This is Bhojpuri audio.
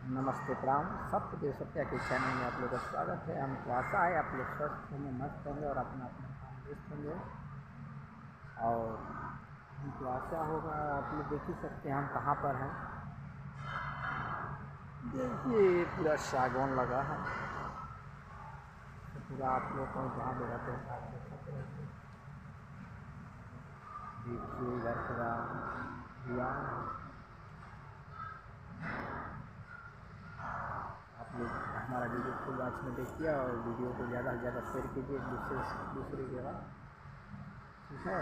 नमस्ते प्रणाम। सत्य सत्या के चैनल में आप लोग का स्वागत है। हमको आशा है आप लोग स्वस्थ होंगे, मस्त होंगे और अपना अपना काम व्यस्त होंगे। और हमको आशा होगा आप लोग देख ही सकते हैं हम कहाँ पर हैं। देखिए पूरा सागौन लगा है, तो पूरा आप लोग को जहाँ भी रहते हैं आप देख सकते हैं। देखिए इधर पूरा दिया आप लोग हमारा वीडियो फुल वॉच में देखिए और वीडियो को ज़्यादा से ज़्यादा शेयर कीजिए दूसरी जगह, ठीक है।